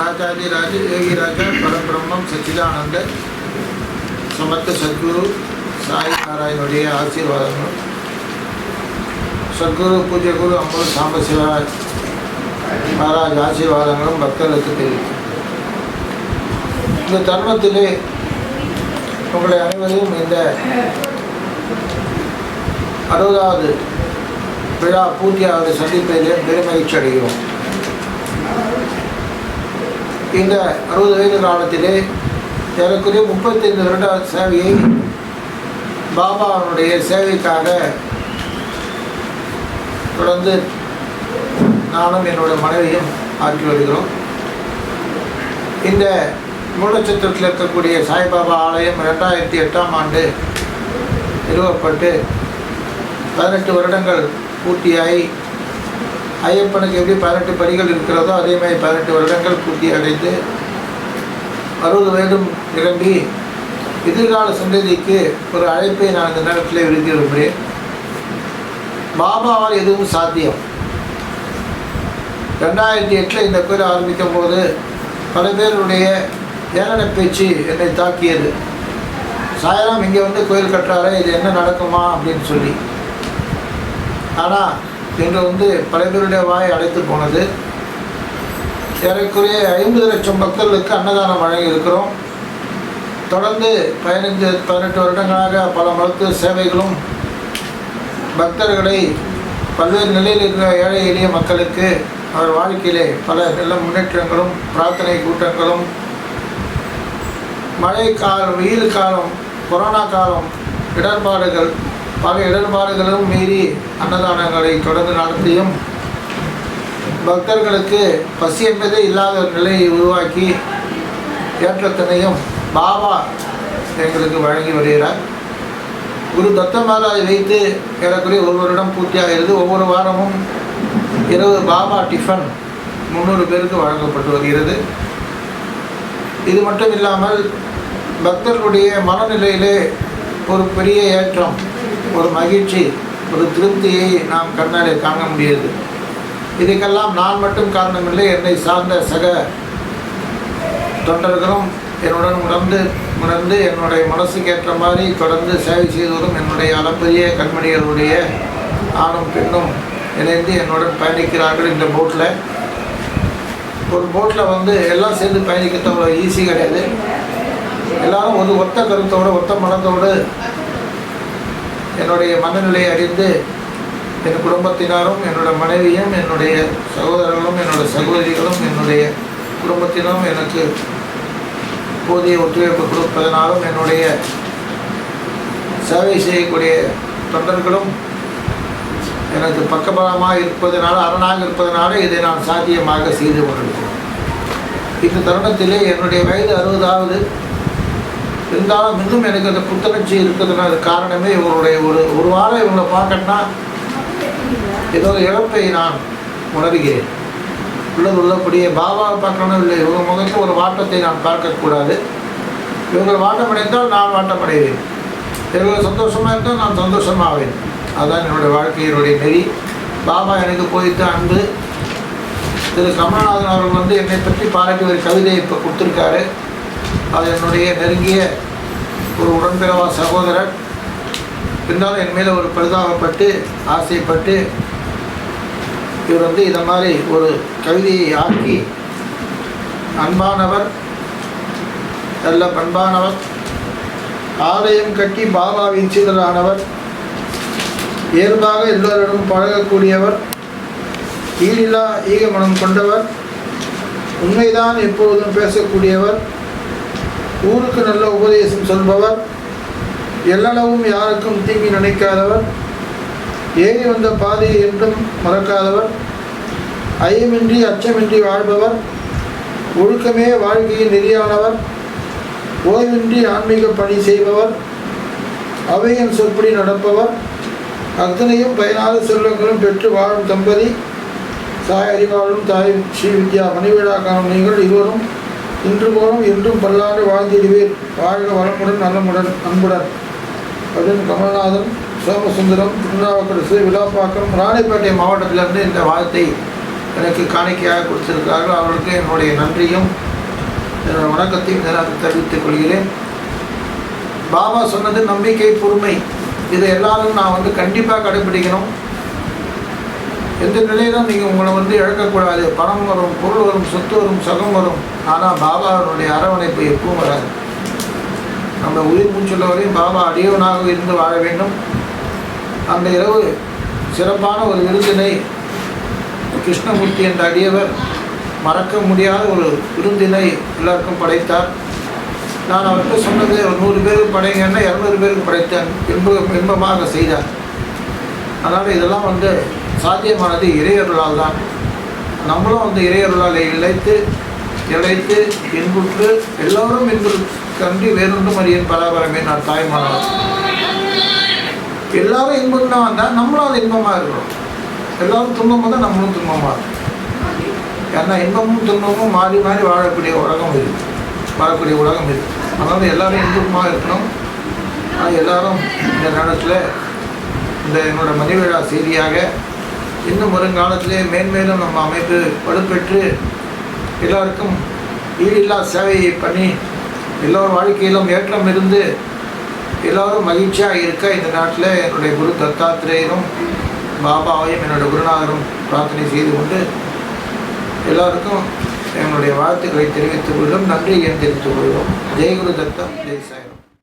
राजाधिराज योगी राजा परम ब्रह्मम सच्चिदानंद समर्थ सद्गुरु साई नारायणुடைய ஆசீர்வாதங்களும் சத்குரு பூஜ்ய குரு அம்பு சாம்பசிவாய் மகாராஜ் ஆசீர்வாதங்களும் பக்தர்களுக்கு தெரிவிக்கும். இந்த தருணத்திலே உங்களை அனைவரையும் இந்த 60வது விழா பூஜ்யாவது சந்திப்பதிலே பெருமகிழ்ச்சி அடைகிறோம். இந்த 60 வயது காலத்திலே ஏறக்குறைய 35 வருட சேவையை பாபாவுடைய சேவைக்காக தொடர்ந்து நானும் என்னுடைய மனைவியும் ஆற்றி வருகிறோம். இந்த மூலச்சத்திரத்தில் இருக்கக்கூடிய சாய்பாபா ஆலயம் 2008ஆம் ஆண்டு நிறுவப்பட்டு 18 வருடங்கள் பூர்த்தியாகி ஐயப்பனுக்கு எப்படி 18 படிகள் இருக்கிறதோ அதே மாதிரி 18 வருடங்கள் பூர்த்தி அடைந்து 60 வயதும் நிரம்பி எதிர்கால சந்ததிக்கு ஒரு அழைப்பை நான் இந்த நேரத்தில் விடுத்து விரும்புகிறேன். பாபாவால் எதுவும் சாத்தியம். 2008 இந்த கோயில் ஆரம்பிக்கும் போது பல பேருடைய ஏளன பேச்சு என்னை தாக்கியது. சாயராம் இங்கே வந்து கோயில் கட்டுறாரு, இது என்ன நடக்குமா அப்படின்னு சொல்லி. ஆனால் இன்று பல பேருடைய வாய் அடைத்து போனது. ஏறக்குறைய 50 லட்சம் பக்தர்களுக்கு அன்னதானம் வழங்கி இருக்கிறோம். தொடர்ந்து 15-18 வருடங்களாக பல மருத்துவ சேவைகளும் பக்தர்களை பல்வேறு நிலையில் இருக்கிற ஏழை எளிய மக்களுக்கு அவர் வாழ்க்கையிலே பல நல்ல முன்னேற்றங்களும் பிரார்த்தனை கூட்டங்களும் மழை காலம், வெயில் காலம், கொரோனா காலம், இடர்பாடுகள் பல இடர்பாடுகளும் மீறி அன்னதானங்களை தொடர்ந்து நடத்தியும் பக்தர்களுக்கு பசி என்பதே இல்லாத ஒரு நிலையை உருவாக்கி ஏற்றத்தினையும் பாபா எங்களுக்கு வழங்கி வருகிறார். குரு தத்த மகாராஜ் வைத்து ஏறக்குறைய 1 வருடம் பூர்த்தியாகிறது. ஒவ்வொரு வாரமும் இரவு பாபா டிஃபன் 300 பேருக்கு வழங்கப்பட்டு வருகிறது. இது மட்டும் இல்லாமல் பக்தர்களுடைய மனநிலையிலே ஒரு பெரிய ஏற்றம், ஒரு மகிழ்ச்சி, ஒரு திருப்தியை நாம் கண்ணாலே காண முடியுது. இதுக்கெல்லாம் நான் மட்டும் காரணமில்லை, என்னை சார்ந்த சக தொண்டர்களும் என்னுடன் உணர்ந்து என்னுடைய மனசுக்கு ஏற்ற மாதிரி தொடர்ந்து சேவை செய்தவரும் என்னுடைய அளப்பரிய கண்மணிகளுடைய ஆணும் பெண்ணும் இணைந்து என்னுடன் பயணிக்கிறார்கள். இந்த போட்டில் ஒரு போட்டில் எல்லாம் சேர்ந்து பயணிக்கிறது அவ்வளோ ஈஸி கிடையாது. எல்லாரும் ஒரு ஒத்த கருத்தோடு ஒத்த மனத்தோடு என்னுடைய மனநிலையை அறிந்து என் குடும்பத்தினரும் என்னோட மனைவியும் என்னுடைய சகோதரர்களும் என்னோட சகோதரிகளும் என்னுடைய குடும்பத்தினரும் எனக்கு போதிய ஒத்துழைப்பு கொடுப்பதனாலும் என்னுடைய சேவை செய்யக்கூடிய தொண்டர்களும் எனக்கு பக்கபலமாக இருப்பதனால அரணாக இருப்பதனால இதை நான் சாத்தியமாக செய்து கொண்டிருக்கிறேன். இந்த தருணத்திலே என்னுடைய வயது 60ஆவது இருந்தாலும் இன்னும் எனக்கு அந்த புத்துணர்ச்சி இருக்கிறதுனால காரணமே இவங்களுடைய ஒரு வாரம் இவங்களை பார்க்கணுன்னா ஏதோ இழப்பை நான் உணர்கிறேன். உள்ளபடியே பாபாவை பார்க்கணும் இல்லை, இவங்க முகத்தில் ஒரு வாட்டத்தை நான் பார்க்கக்கூடாது. இவர்கள் வாட்டமடைந்தால் நான் வாட்டமடைவேன், இவர்கள் சந்தோஷமாக இருந்தால் நான் சந்தோஷமாவேன். அதுதான் என்னுடைய வாழ்க்கையினுடைய நெறி. பாபா எனக்கு போய்த்த அன்பு. திரு கமலநாதன் அவர்கள் என்னை பற்றி பாராட்டி ஒரு கவிதையை இப்போ கொடுத்துருக்காரு. அது என்னுடைய நெருங்கிய ஒரு உடன்பிறவா சகோதரர். இருந்தாலும் என் மேலே ஒரு பரிதாபப்பட்டு ஆசைப்பட்டு இவர் இதை மாதிரி ஒரு கவிதையை ஆக்கி அன்பானவர், நல்ல பண்பானவர், ஆலயம் கட்டி பாபாவின் சீடரானவர், இயல்பாக எல்லோரிடம் பழகக்கூடியவர், ஈடில்லா ஈகமனம் கொண்டவர், உண்மைதான் எப்பொழுதும் பேசக்கூடியவர், ஊருக்கு நல்ல உபதேசம் சொல்பவர், எல்லளவும் யாருக்கும் தீங்கி நினைக்காதவர், ஏறி வந்த பாதையை என்றும் மறக்காதவர், ஐயமின்றி அச்சமின்றி வாழ்பவர், ஒழுக்கமே வாழ்க்கையின் நெறியானவர், ஓய்வின்றி ஆன்மீக பணி செய்பவர், அவையின் சொற்படி நடப்பவர், அத்தனையும் பயனாத செல்வங்களும் பெற்று வாழும் தம்பதி, சாய் அறிவாளும் தாய் ஸ்ரீ வித்யா மணிவிழா காணும் நீங்கள் இருவரும் இன்று போலும் என்றும் பல்லாண்டு வாழ்ந்திடுவீர். வாழ்க வளமுடன் நலமுடன் அன்புடன். அப்படின்னு கமலநாதன், சோமசுந்தரம், திருநாவுக்கரசு, விழாப்பாக்கம், ராணிப்பேட்டை மாவட்டத்திலிருந்து இந்த வாழ்த்தை எனக்கு காணிக்கையாக கொடுத்திருக்கிறார்கள். அவர்களுக்கு என்னுடைய நன்றியும் என்னுடைய வணக்கத்தையும் நான் தெரிவித்துக் கொள்கிறேன். பாபா சொன்னது நம்பிக்கை, பொறுமை, இதை எல்லாரும் நான் கண்டிப்பாக கடைபிடிக்கணும். எந்த நிலையிலும் நீங்கள் உங்களை இழக்கக்கூடாது. பணம் வரும், பொருள் வரும், சொத்து வரும், சுகம் வரும், ஆனால் பாபாவுடைய அரவணைப்பு எப்பவும் வராது. நம்ம உயிர் மூச்சுள்ள வரையும் பாபா அடியவனாக இருந்து வாழ வேண்டும். அந்த இரவு சிறப்பான ஒரு விருந்தினை கிருஷ்ணமூர்த்தி என்ற அடியவர் மறக்க முடியாத ஒரு விருந்தினை எல்லாருக்கும் படைத்தார். நான் அவருக்கு சொன்னது ஒரு 100 பேருக்கு படைங்கன்னா 200 பேருக்கு படைத்தேன். இன்பமாக செய்தார். அதனால் இதெல்லாம் சாத்தியமானது இறையருளால் தான். நம்மளும் இறையருளால் இழைத்து இன்புற்று எல்லோரும் இன்புற்று வேறொன்றும் அறியன் பராபரமே நான் தாய்மானவர். எல்லாரும் இன்பம் தான் வந்தால் நம்மளும் அது இன்பமாக இருக்கிறோம். எல்லோரும் துன்பம் வந்தால் நம்மளும் துன்பமாக இருக்கும். ஏன்னா இன்பமும் துன்பமும் மாறி மாறி வாழக்கூடிய உலகம் இருக்குது. அதனால் எல்லோரும் இன்பமாக இருக்கணும். எல்லோரும் இந்த நேரத்தில் என்னோட மணிவிழா செய்தியாக இன்னும் வருங்காலத்திலே மேன்மேலும் நம்ம அமைப்பு வலுப்பெற்று எல்லோருக்கும் ஈடில்லா சேவையை பண்ணி எல்லோரும் வாழ்க்கையிலும் ஏற்றம் இருந்து எல்லோரும் மகிழ்ச்சியாக இருக்க இந்த நாட்டில் என்னுடைய குரு தத்தாத்திரேயரும் பாபாவையும் என்னுடைய குருநாதரும் பிரார்த்தனை செய்து கொண்டு எல்லோருக்கும் என்னுடைய வாழ்த்துக்களை தெரிவித்துக் கொள்ளும். நன்றி தெரிவித்துக் கொள்வோம். ஜெய் குரு தத்தம், ஜெய் சாய்.